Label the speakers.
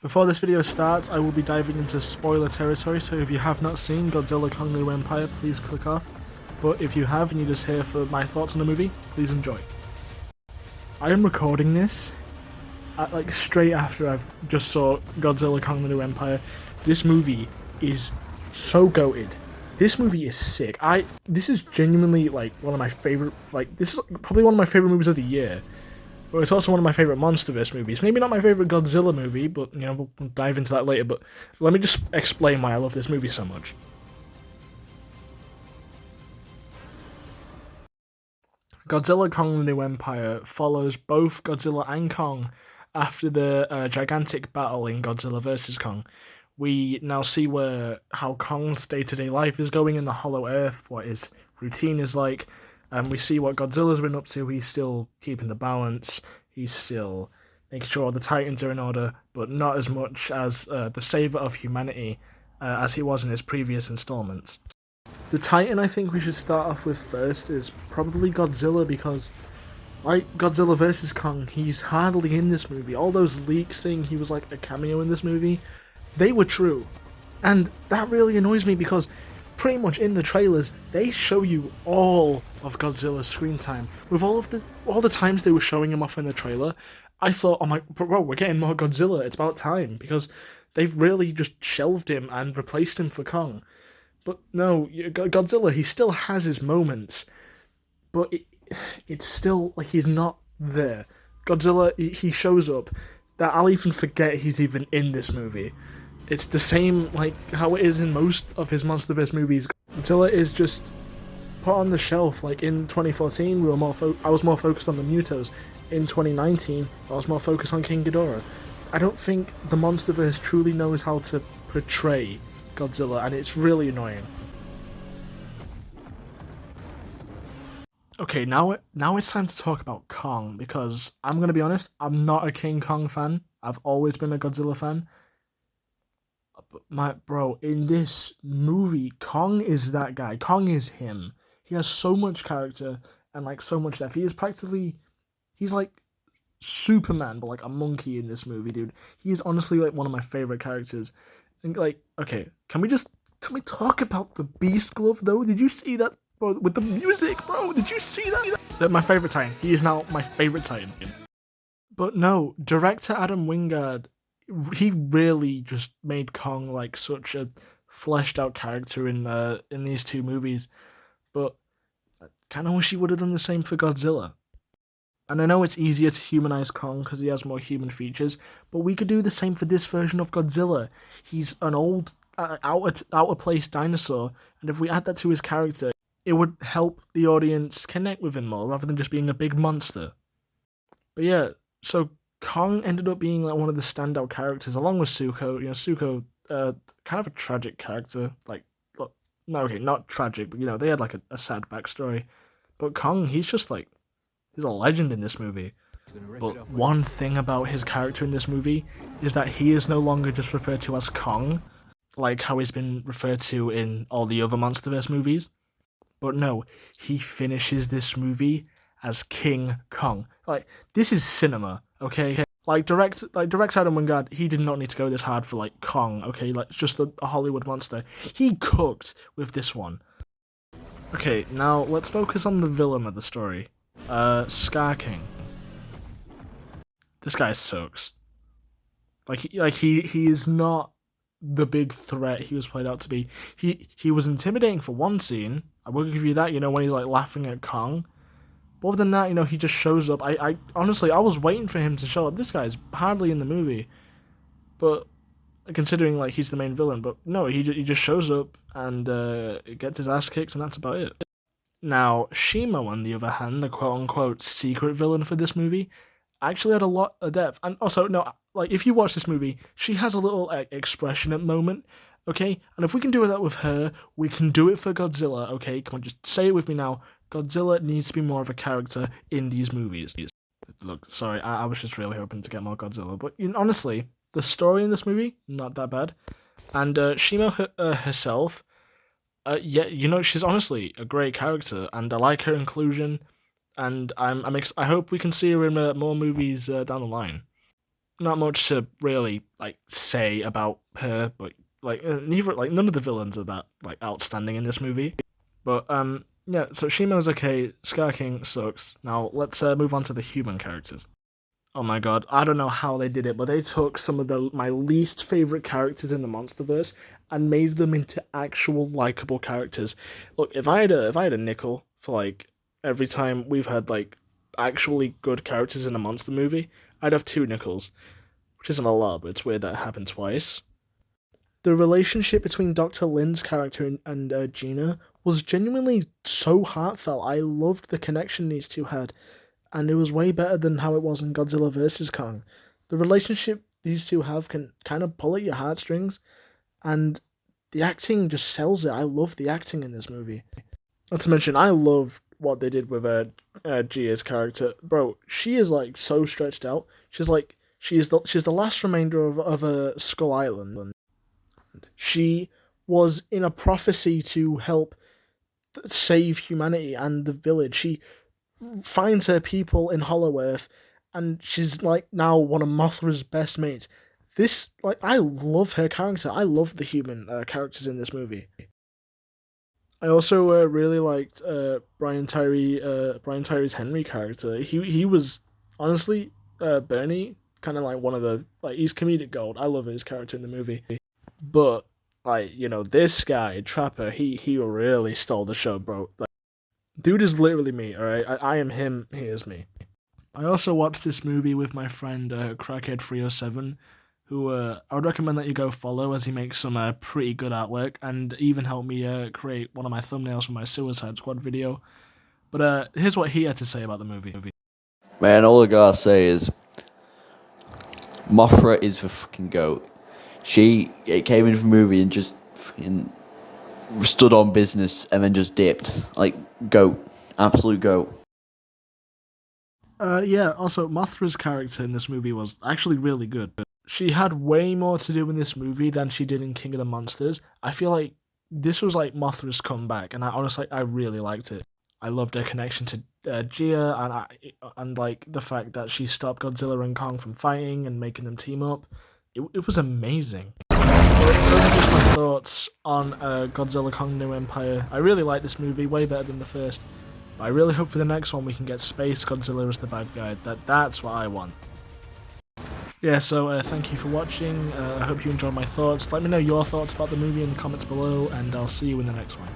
Speaker 1: Before this video starts, I will be diving into spoiler territory, so if you have not seen Godzilla Kong the New Empire, please click off. But if you have and you're just here for my thoughts on the movie, please enjoy. I am recording this at, straight after I've just saw Godzilla Kong the New Empire. This movie is so goated. This movie is sick. This is genuinely one of my favorite, this is probably one of my favorite movies of the year. But it's also one of my favorite MonsterVerse movies. Maybe not my favorite Godzilla movie, but we'll dive into that later. But let me just explain why I love this movie so much. Godzilla Kong the New Empire follows both Godzilla and Kong after the gigantic battle in Godzilla vs. Kong. We now see how Kong's day-to-day life is going in the Hollow Earth, what his routine is like. We see what Godzilla's been up to. He's still keeping the balance. He's still making sure all the Titans are in order, but not as much as the savior of humanity as he was in his previous installments. The Titan I think we should start off with first is probably Godzilla, because like Godzilla vs. Kong, he's hardly in this movie. All those leaks saying he was like a cameo in this movie, they were true. And that really annoys me because pretty much in the trailers, they show you all of Godzilla's screen time. With all the times they were showing him off in the trailer, I thought, oh my, bro, we're getting more Godzilla. It's about time, because they've really just shelved him and replaced him for Kong. But no, Godzilla, he still has his moments, but it's still like he's not there. Godzilla, he shows up that I'll even forget he's even in this movie. It's the same like how it is in most of his MonsterVerse movies. Godzilla is just put on the shelf. Like in 2014, I was more focused on the Mutos. In 2019, I was more focused on King Ghidorah. I don't think the MonsterVerse truly knows how to portray Godzilla, and it's really annoying. Okay, now it's time to talk about Kong, because I'm gonna be honest, I'm not a King Kong fan. I've always been a Godzilla fan. But bro, in this movie, Kong is that guy. Kong is him. He has so much character and so much depth. He's like Superman, but like a monkey in this movie, dude. He is honestly like one of my favorite characters. And okay, can we talk about the Beast Glove though? Did you see that, bro, with the music, bro? Did you see that? My favorite Titan. He is now my favorite Titan. But no, director Adam Wingard, he really just made Kong like such a fleshed out character in these two movies. But I kind of wish he would have done the same for Godzilla. And I know it's easier to humanize Kong because he has more human features, but we could do the same for this version of Godzilla. He's an old, out of place dinosaur, and if we add that to his character, it would help the audience connect with him more, rather than just being a big monster. But yeah, so Kong ended up being like one of the standout characters, along with Zuko. Zuko, kind of a tragic character. Not tragic, but they had like a sad backstory. But Kong, he's a legend in this movie. But one thing about his character in this movie is that he is no longer just referred to as Kong, like how he's been referred to in all the other MonsterVerse movies. But no, he finishes this movie as King Kong. This is cinema, okay? Direct Adam Wingard, he did not need to go this hard for Kong, okay? It's just a Hollywood monster. He cooked with this one. Okay, now let's focus on the villain of the story. Scar King. This guy sucks. He is not the big threat he was played out to be. He was intimidating for one scene. I will give you that, when he's laughing at Kong. But other than that, he just shows up. I honestly, I was waiting for him to show up. This guy's hardly in the movie. But considering he's the main villain, but no, he just shows up and gets his ass kicked, and that's about it. Now, Shimo, on the other hand, the quote-unquote secret villain for this movie, actually had a lot of depth. And also, no, if you watch this movie, she has a little expressionate moment, okay? And if we can do that with her, we can do it for Godzilla, okay? Come on, just say it with me now. Godzilla needs to be more of a character in these movies. Look, sorry, I was just really hoping to get more Godzilla. But honestly, the story in this movie, not that bad. And Shimo herself, she's honestly a great character, and I like her inclusion, and I hope we can see her in more movies down the line. not much to really like say about her, but like neither like none of the villains are that like outstanding in this movie. But yeah, so Shimo's okay, Scar King sucks. Now let's move on to the human characters. Oh my god, I don't know how they did it, but they took some of my least favorite characters in the MonsterVerse and made them into actual likable characters. Look, if I had a nickel for like every time we've had like actually good characters in a monster movie, I'd have two nickels, which isn't a lot, but it's weird that it happened twice. The relationship between Dr. Lynn's character and Gina was genuinely so heartfelt. I loved the connection these two had, and it was way better than how it was in Godzilla vs. Kong. The relationship these two have can kind of pull at your heartstrings, and the acting just sells it. I love the acting in this movie. Not to mention, I love what they did with Gia's character. Bro, she is like so stretched out. She's the last remainder of a Skull Island. She was in a prophecy to help save humanity and the village. She finds her people in Hollow Earth, and she's like now one of Mothra's best mates. This like I love her character. I love the human characters in this movie. I also really liked Brian Tyree's Henry character. He was honestly Bernie, kind of like one of the like he's comedic gold. I love his character in the movie. But like this guy Trapper, he really stole the show, bro. Like, dude is literally me. All right, I am him. He is me. I also watched this movie with my friend Crackhead307, who I would recommend that you go follow as he makes some pretty good artwork and even helped me create one of my thumbnails for my Suicide Squad video. But here's what he had to say about the movie.
Speaker 2: Man, all I gotta say is Mothra is the fucking goat. It came in the movie and just fucking stood on business and then just dipped. Like, goat. Absolute goat.
Speaker 1: Yeah, also, Mothra's character in this movie was actually really good. She had way more to do in this movie than she did in King of the Monsters. I feel like this was like Mothra's comeback, and I really liked it. I loved her connection to Gia, and like the fact that she stopped Godzilla and Kong from fighting and making them team up. It was amazing. Those are just my thoughts on Godzilla Kong New Empire. I really like this movie, way better than the first. But I really hope for the next one we can get Space Godzilla as the bad guy. That's what I want. Yeah, so thank you for watching. I hope you enjoyed my thoughts. Let me know your thoughts about the movie in the comments below, and I'll see you in the next one.